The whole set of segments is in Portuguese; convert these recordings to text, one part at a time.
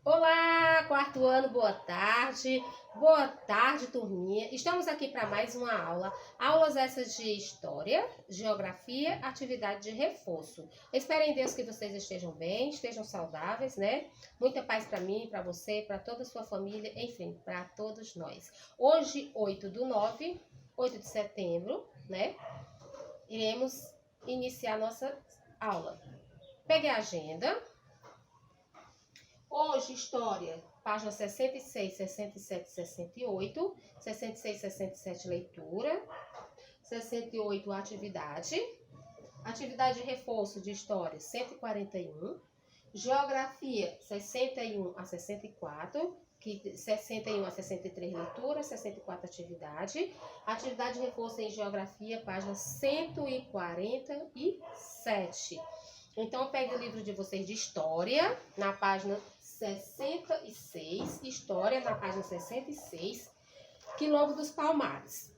Olá, quarto ano, boa tarde. Boa tarde, turminha. Estamos aqui para mais uma aula. Aulas essas de História, Geografia, atividade de reforço. Espero em Deus que vocês estejam bem, estejam saudáveis, né? Muita paz para mim, para você, para toda a sua família, enfim, para todos nós. Hoje, 8 de setembro, né? Iremos iniciar nossa aula. Pegue a agenda. Hoje, História, página 66, 67, 68, 66, 67, leitura, 68, atividade de reforço de História, 141, Geografia, 61 a 64, 61 a 63, leitura, 64, atividade de reforço em Geografia, página 147. Então, pegue o livro de vocês de História, na página 66, História, na página 66, Quilombo dos Palmares.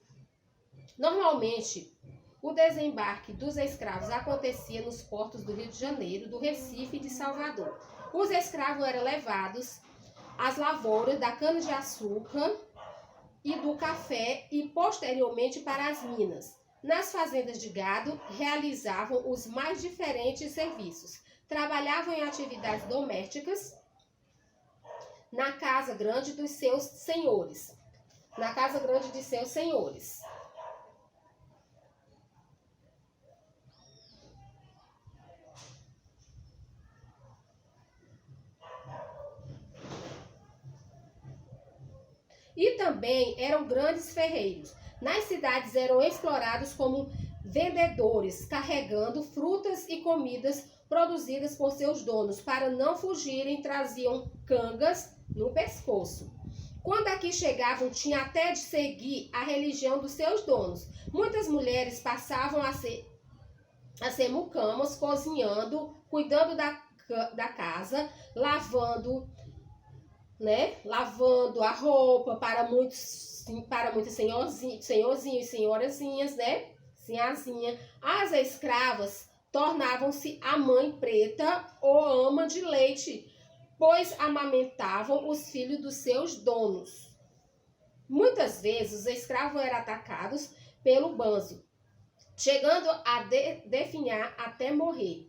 Normalmente, o desembarque dos escravos acontecia nos portos do Rio de Janeiro, do Recife e de Salvador. Os escravos eram levados às lavouras da cana-de-açúcar e do café e, posteriormente, para as minas. Nas fazendas de gado, realizavam os mais diferentes serviços. Trabalhavam em atividades domésticas na casa grande dos seus senhores. E também eram grandes ferreiros. Nas cidades eram explorados como vendedores, carregando frutas e comidas produzidas por seus donos. Para não fugirem, traziam cangas no pescoço. Quando aqui chegavam, tinha até de seguir a religião dos seus donos. Muitas mulheres passavam a ser mucamas, cozinhando, cuidando da casa, lavando a roupa para muitos senhorzinhos e senhorazinhas, né? Sinhazinha. As escravas tornavam-se a mãe preta ou ama de leite, pois amamentavam os filhos dos seus donos. Muitas vezes os escravos eram atacados pelo banzo, chegando a definhar até morrer.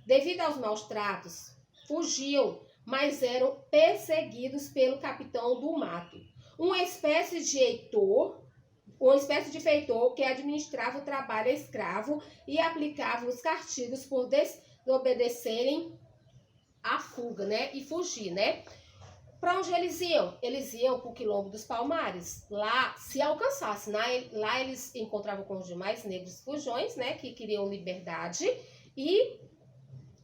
Devido aos maus tratos, fugiam, mas eram perseguidos pelo capitão do mato, uma espécie de feitor que administrava o trabalho escravo e aplicava os castigos por desobedecerem a fuga, né? E fugir, né? Para onde eles iam? Eles iam para o Quilombo dos Palmares. Lá, se alcançasse, lá eles encontravam com os demais negros fujões, né? Que queriam liberdade e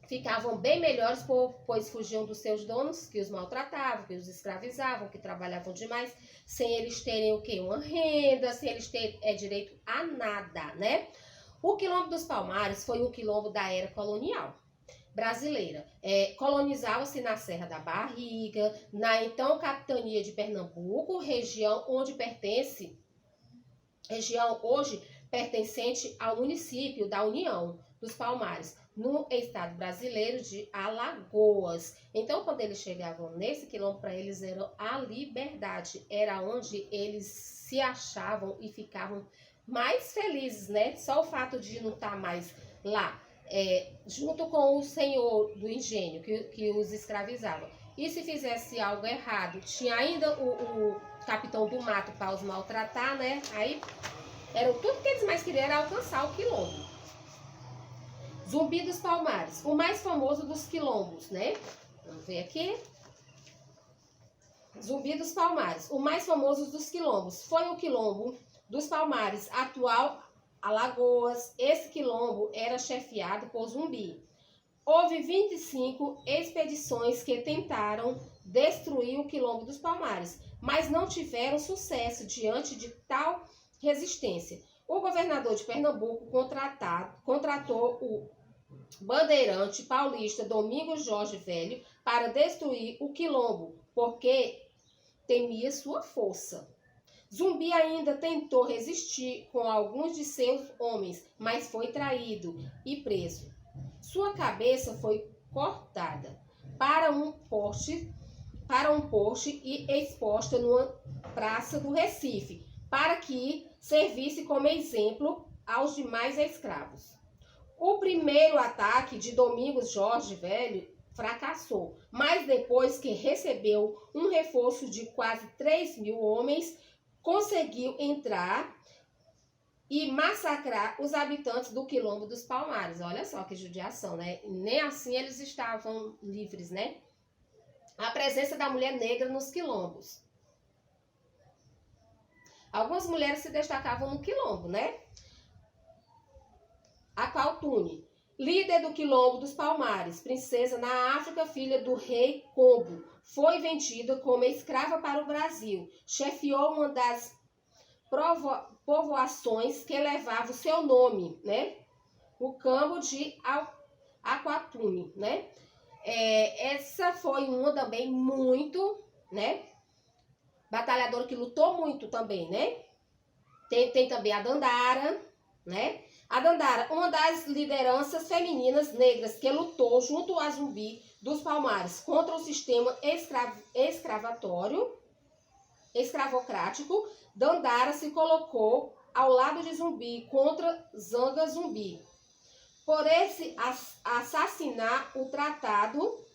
ficavam bem melhores, pois fugiam dos seus donos, que os maltratavam, que os escravizavam, que trabalhavam demais, sem eles terem o quê? Uma renda, sem eles terem direito a nada, né? O Quilombo dos Palmares foi um quilombo da era colonial brasileira. Colonizava-se na Serra da Barriga, na então capitania de Pernambuco, região hoje pertencente ao município da União dos Palmares, no estado brasileiro de Alagoas. Então, quando eles chegavam nesse quilombo, para eles era a liberdade, era onde eles se achavam e ficavam mais felizes, né? Só o fato de não estar mais lá, junto com o senhor do engenho que os escravizava. E se fizesse algo errado, tinha ainda o capitão do mato para os maltratar, né? Aí era tudo que eles mais queriam era alcançar o quilombo. Zumbi dos Palmares, o mais famoso dos quilombos, né? Vamos ver aqui. Zumbi dos Palmares, o mais famoso dos quilombos, foi o Quilombo dos Palmares, atual Alagoas. Esse quilombo era chefiado por Zumbi. Houve 25 expedições que tentaram destruir o Quilombo dos Palmares, mas não tiveram sucesso diante de tal resistência. O governador de Pernambuco contratou o bandeirante paulista Domingos Jorge Velho para destruir o quilombo, porque temia sua força. Zumbi ainda tentou resistir com alguns de seus homens, mas foi traído e preso. Sua cabeça foi cortada para um poste e exposta numa praça do Recife, para que servisse como exemplo aos demais escravos. O primeiro ataque de Domingos Jorge Velho fracassou, mas depois que recebeu um reforço de quase 3.000 homens, conseguiu entrar e massacrar os habitantes do Quilombo dos Palmares. Olha só que judiação, né? Nem assim eles estavam livres, né? A presença da mulher negra nos quilombos. Algumas mulheres se destacavam no quilombo, né? Aqualtune, líder do Quilombo dos Palmares, princesa na África, filha do rei Combo, foi vendida como escrava para o Brasil. Chefiou uma das povoações que levava o seu nome, né? O Campo de Aqualtune, né? Essa foi uma também muito, né? Batalhadora que lutou muito também, né? Tem também a Dandara, né? A Dandara, uma das lideranças femininas negras que lutou junto a Zumbi dos Palmares contra o sistema escravocrático. Dandara se colocou ao lado de Zumbi contra Zanga Zumbi. Por esse assinar o tratado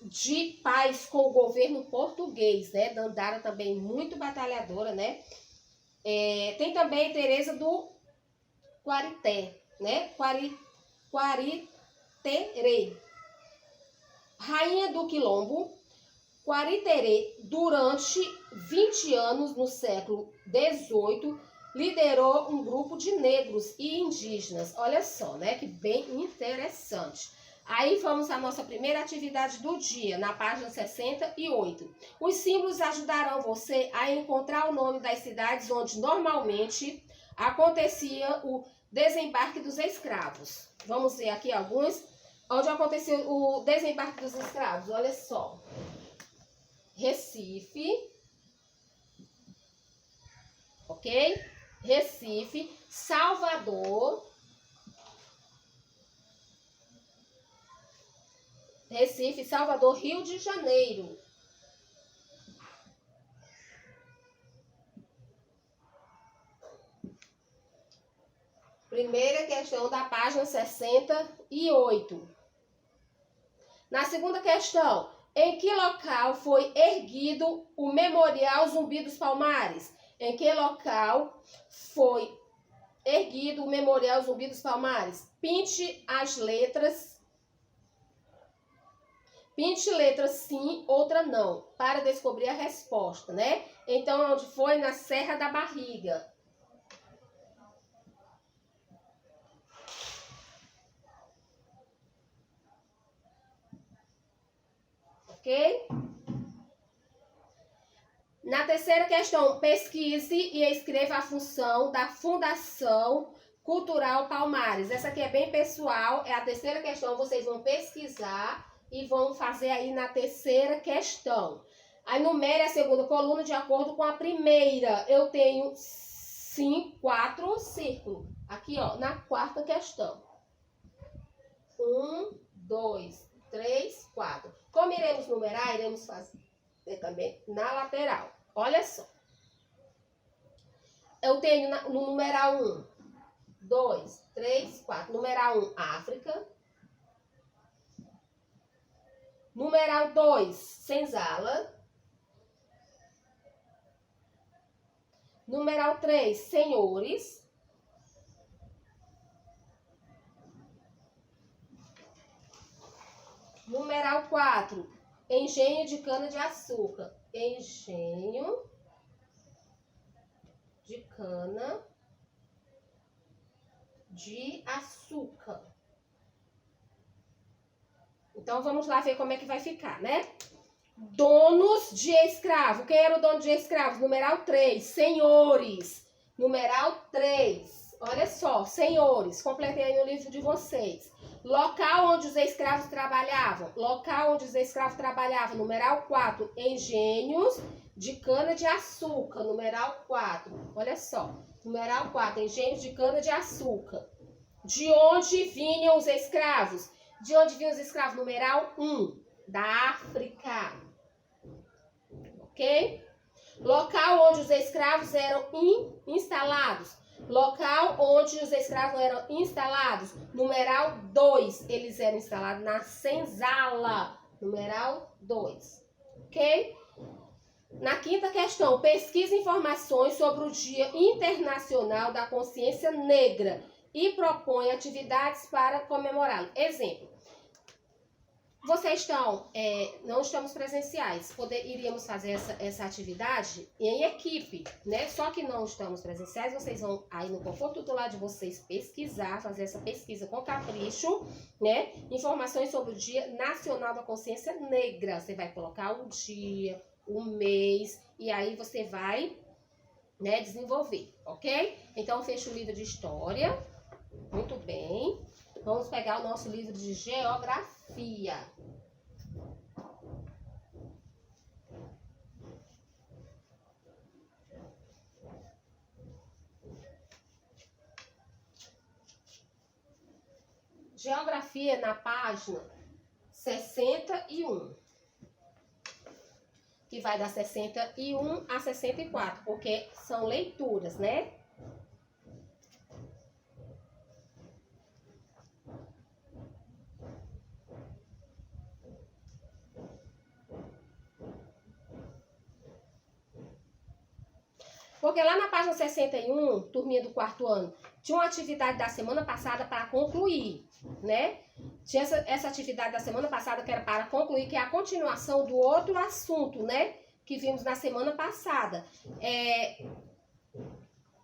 de paz com o governo português, né? Dandara também muito batalhadora, né? Tem também Teresa do Quarité, né? Quariterê, rainha do Quilombo. Quariterê, durante 20 anos no século XVIII, liderou um grupo de negros e indígenas. Olha só, né? Que bem interessante. Aí vamos à nossa primeira atividade do dia, na página 68. Os símbolos ajudarão você a encontrar o nome das cidades onde normalmente acontecia o desembarque dos escravos. Vamos ver aqui alguns. Onde aconteceu o desembarque dos escravos? Olha só. Recife. Ok? Recife, Salvador. Recife, Salvador, Rio de Janeiro. Primeira questão da página 68. Na segunda questão, em que local foi erguido o Memorial Zumbi dos Palmares? Em que local foi erguido o Memorial Zumbi dos Palmares? Pinte as letras. Pinte letra sim, outra não, para descobrir a resposta, né? Então, onde foi? Na Serra da Barriga. Ok? Na terceira questão, pesquise e escreva a função da Fundação Cultural Palmares. Essa aqui é bem pessoal, é a terceira questão, vocês vão pesquisar e vão fazer aí na terceira questão. Aí numere a segunda coluna de acordo com a primeira. Eu tenho 4 círculos. Aqui, ó, na quarta questão. 1, 2, 3, 4. Como iremos numerar, iremos fazer também na lateral. Olha só. Eu tenho no numeral 1, 2, 3, 4. Numeral 1, África. Numeral 2, senzala. Numeral 3, senhores. Numeral 4, engenho de cana-de-açúcar. Engenho de cana-de-açúcar. Então, vamos lá ver como é que vai ficar, né? Donos de escravo. Quem era o dono de escravos? Numeral 3, senhores. Numeral 3. Olha só, senhores, completem aí no livro de vocês. Local onde os escravos trabalhavam. Local onde os escravos trabalhavam. Numeral 4. Engenhos de cana-de-açúcar. Numeral 4. Olha só. Numeral 4. Engenhos de cana-de-açúcar. De onde vinham os escravos? De onde vinham os escravos? Numeral 1. Da África. Ok? Local onde os escravos eram instalados. Local onde os escravos eram instalados. Numeral 2. Eles eram instalados na senzala. Numeral 2. Ok? Na quinta questão, pesquisa informações sobre o Dia Internacional da Consciência Negra e propõe atividades para comemorá-lo. Exemplo. Vocês não estamos presenciais, iríamos fazer essa atividade em equipe, né? Só que não estamos presenciais, vocês vão aí no conforto do lado de vocês pesquisar, fazer essa pesquisa com capricho, né? Informações sobre o Dia Nacional da Consciência Negra. Você vai colocar o dia, o mês, e aí você vai, né, desenvolver, ok? Então, fecha o livro de História. Muito bem. Vamos pegar o nosso livro de Geografia. Geografia na página 61. Que vai da 61 a 64, porque são leituras, né? Porque lá na página 61, turminha do quarto ano, tinha uma atividade da semana passada para concluir, né? Tinha essa atividade da semana passada que era para concluir, que é a continuação do outro assunto, né? Que vimos na semana passada.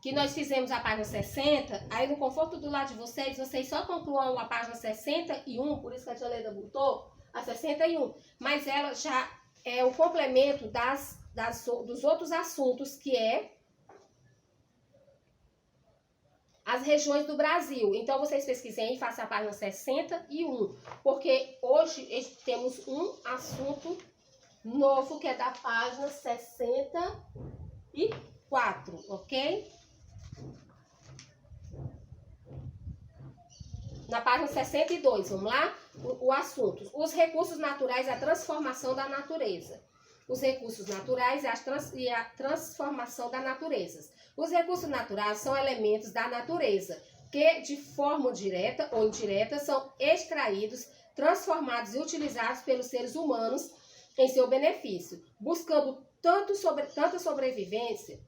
Que nós fizemos a página 60, aí no conforto do lado de vocês, vocês só concluam a página 61, por isso que a tia Leda botou a 61, mas ela já é o complemento dos outros assuntos, que é as regiões do Brasil. Então, vocês pesquisem e façam a página 61, porque hoje temos um assunto novo, que é da página 64, ok? Na página 62, vamos lá? O assunto. Os recursos naturais e a transformação da natureza. Os recursos naturais e a transformação da natureza. Os recursos naturais são elementos da natureza que, de forma direta ou indireta, são extraídos, transformados e utilizados pelos seres humanos em seu benefício, buscando tanta sobrevivência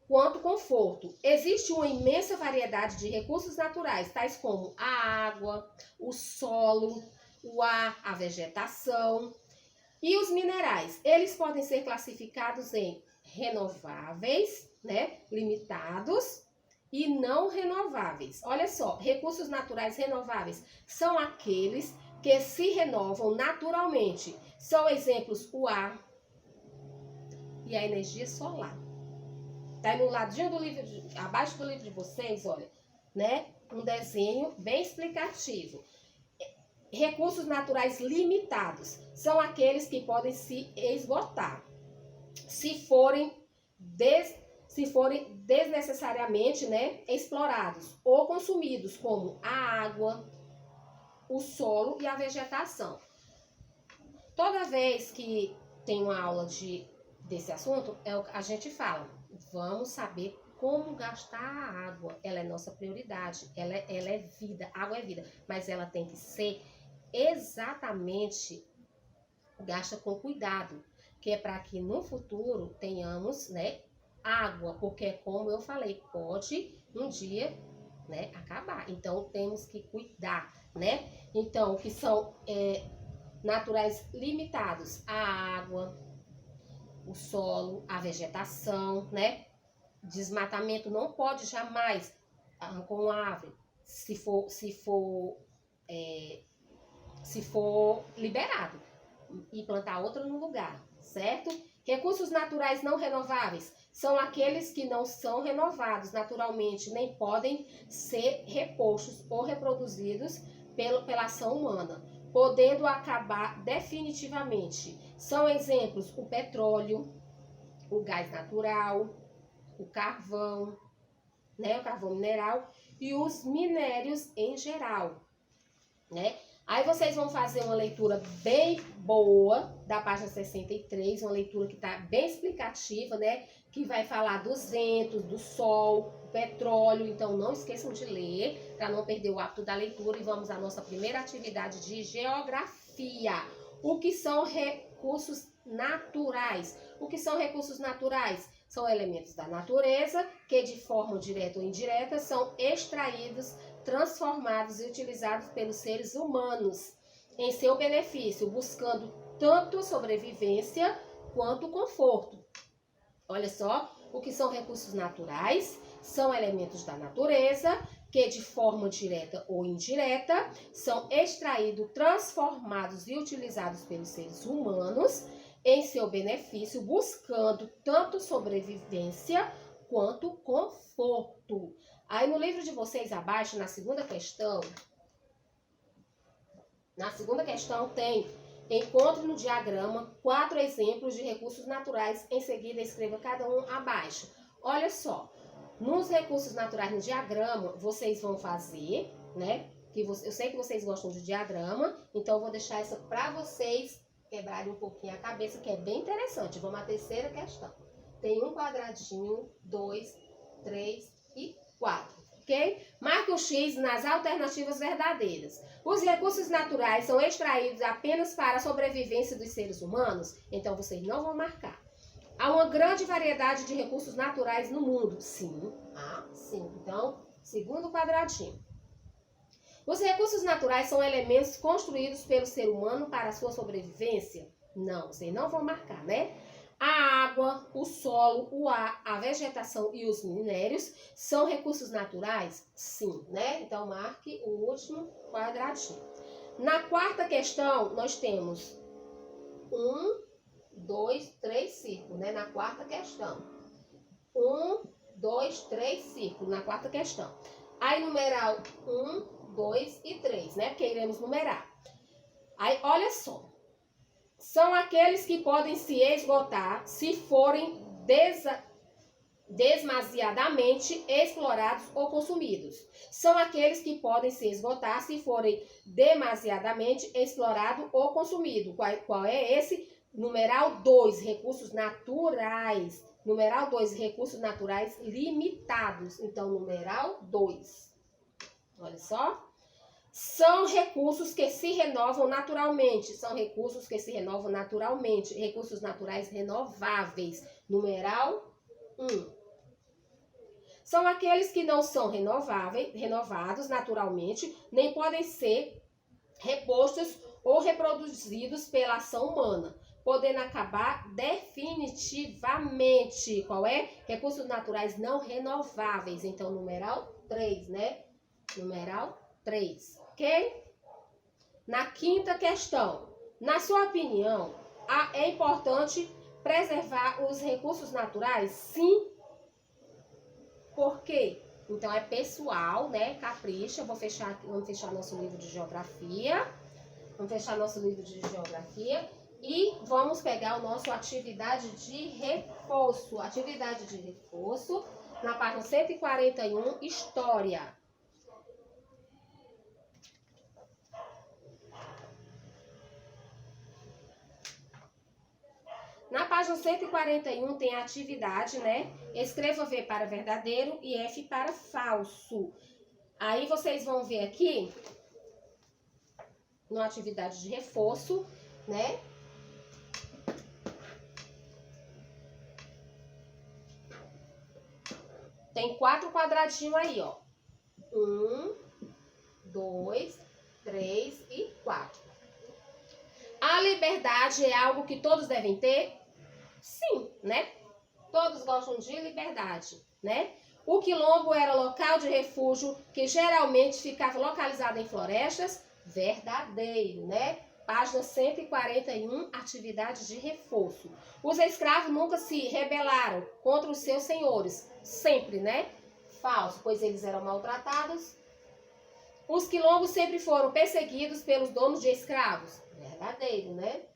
quanto conforto. Existe uma imensa variedade de recursos naturais, tais como a água, o solo, o ar, a vegetação e os minerais. Eles podem ser classificados em renováveis, né, limitados, e não renováveis. Olha só, recursos naturais renováveis são aqueles que se renovam naturalmente. São exemplos o ar e a energia solar. Tá aí no ladinho do livro, abaixo do livro de vocês, olha, né, um desenho bem explicativo. Recursos naturais limitados são aqueles que podem se esgotar se forem desnecessariamente, né, explorados ou consumidos, como a água, o solo e a vegetação. Toda vez que tem uma aula desse assunto, a gente fala, vamos saber como gastar a água. Ela é nossa prioridade, ela é vida, água é vida, mas ela tem que ser exatamente gasta com cuidado, que é para que no futuro tenhamos, né, água, porque como eu falei, pode um dia, né, acabar. Então temos que cuidar, né? Então, que são naturais limitados: a água, o solo, a vegetação, né? Desmatamento não pode jamais arrancar uma árvore se for liberado, e plantar outra no lugar, certo? Recursos naturais não renováveis são aqueles que não são renovados naturalmente, nem podem ser repostos ou reproduzidos pela ação humana, podendo acabar definitivamente. São exemplos o petróleo, o gás natural, o carvão, né, o carvão mineral e os minérios em geral, né? Aí vocês vão fazer uma leitura bem boa da página 63, uma leitura que está bem explicativa, né? Que vai falar dos ventos, do sol, do petróleo. Então não esqueçam de ler para não perder o hábito da leitura. E vamos à nossa primeira atividade de geografia. O que são recursos naturais? O que são recursos naturais? São elementos da natureza que de forma direta ou indireta são extraídos, transformados e utilizados pelos seres humanos em seu benefício, buscando tanto sobrevivência quanto conforto. Olha só, o que são recursos naturais? São elementos da natureza que de forma direta ou indireta são extraídos, transformados e utilizados pelos seres humanos em seu benefício, buscando tanto sobrevivência quanto conforto. Aí no livro de vocês abaixo, na segunda questão tem: encontre no diagrama 4 exemplos de recursos naturais. Em seguida, escreva cada um abaixo. Olha só, nos recursos naturais no diagrama, vocês vão fazer, né? Eu sei que vocês gostam de diagrama, então eu vou deixar essa para vocês quebrarem um pouquinho a cabeça, que é bem interessante. Vamos à terceira questão. Tem um quadradinho, 2, 3 e 4, ok? Marque o X nas alternativas verdadeiras. Os recursos naturais são extraídos apenas para a sobrevivência dos seres humanos? Então, vocês não vão marcar. Há uma grande variedade de recursos naturais no mundo? Sim. Sim. Então, segundo quadradinho. Os recursos naturais são elementos construídos pelo ser humano para a sua sobrevivência? Não, vocês não vão marcar, né? A água, o solo, o ar, a vegetação e os minérios são recursos naturais? Sim, né? Então, marque o último quadradinho. Na quarta questão, nós temos 1, 2, 3 círculos, né? Na quarta questão. 1, 2, 3 círculos, na quarta questão. Aí, numeral 1, 2 e 3, né? Porque iremos numerar. Aí, olha só. São aqueles que podem se esgotar se forem demasiadamente explorados ou consumidos. São aqueles que podem se esgotar se forem demasiadamente explorado ou consumido. Qual é esse? Numeral 2, recursos naturais. Numeral 2, recursos naturais limitados. Então, numeral 2. Olha só. São recursos que se renovam naturalmente. São recursos que se renovam naturalmente. Recursos naturais renováveis. Numeral 1. São aqueles que não são renovados naturalmente, nem podem ser repostos ou reproduzidos pela ação humana, podendo acabar definitivamente. Qual é? Recursos naturais não renováveis. Então, numeral 3, né? Numeral 3, ok? Na quinta questão, na sua opinião, é importante preservar os recursos naturais? Sim. Por quê? Então, é pessoal, né? Capricha. Vamos fechar nosso livro de geografia. E vamos pegar o nosso atividade de reforço. Atividade de reforço, na página 141, História. Na página 141 tem a atividade, né? Escreva V para verdadeiro e F para falso. Aí vocês vão ver aqui, na atividade de reforço, né? Tem 4 quadradinhos aí, ó. 1, 2, 3 e 4. A liberdade é algo que todos devem ter? Sim, né? Todos gostam de liberdade, né? O quilombo era local de refúgio que geralmente ficava localizado em florestas? Verdadeiro, né? Página 141, atividade de reforço. Os escravos nunca se rebelaram contra os seus senhores. Sempre, né? Falso, pois eles eram maltratados. Os quilombos sempre foram perseguidos pelos donos de escravos. Verdadeiro, né?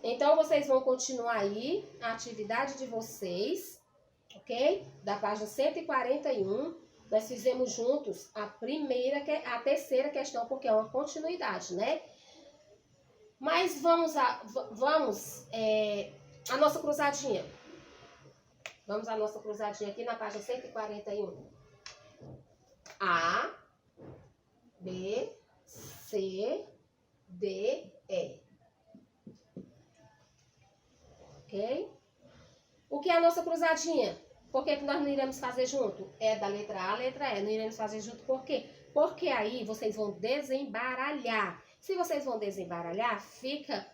Então, vocês vão continuar aí a atividade de vocês, ok? Da página 141. Nós fizemos juntos a terceira questão, porque é uma continuidade, né? Mas vamos à nossa cruzadinha. Vamos à nossa cruzadinha aqui na página 141. A, B, C, D, E. Ok? O que é a nossa cruzadinha? Por que nós não iremos fazer junto? É da letra A à letra E. Não iremos fazer junto por quê? Porque aí vocês vão desembaralhar. Se vocês vão desembaralhar, fica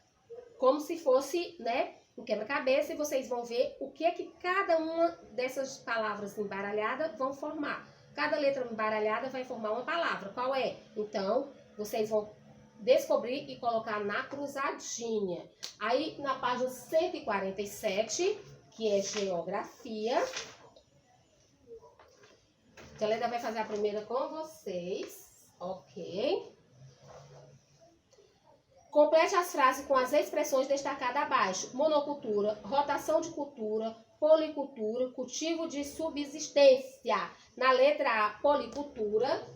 como se fosse, né, um quebra-cabeça, e vocês vão ver o que é que cada uma dessas palavras embaralhadas vão formar. Cada letra embaralhada vai formar uma palavra. Qual é? Então, vocês vão descobrir e colocar na cruzadinha. Aí, na página 147, que é geografia, a Leda vai fazer a primeira com vocês, ok? Complete as frases com as expressões destacadas abaixo. Monocultura, rotação de cultura, policultura, cultivo de subsistência. Na letra A, policultura.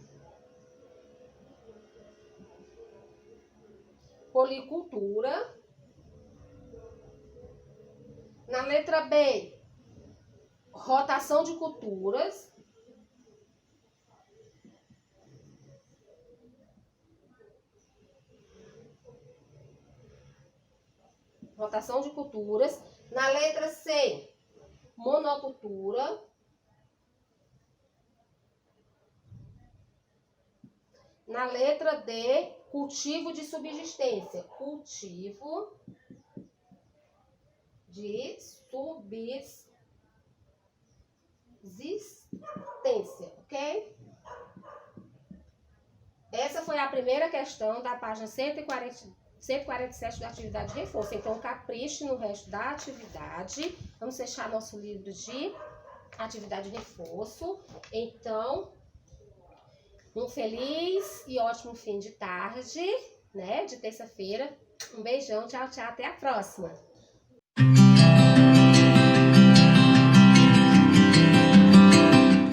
Policultura. Na letra B, rotação de culturas. Rotação de culturas. Na letra C, monocultura. Na letra D, cultivo de subsistência. Cultivo de subsistência, ok? Essa foi a primeira questão da página 147 da atividade de reforço. Então, capriche no resto da atividade. Vamos fechar nosso livro de atividade de reforço. Então, um feliz e ótimo fim de tarde, né? De terça-feira. Um beijão, tchau, tchau, até a próxima.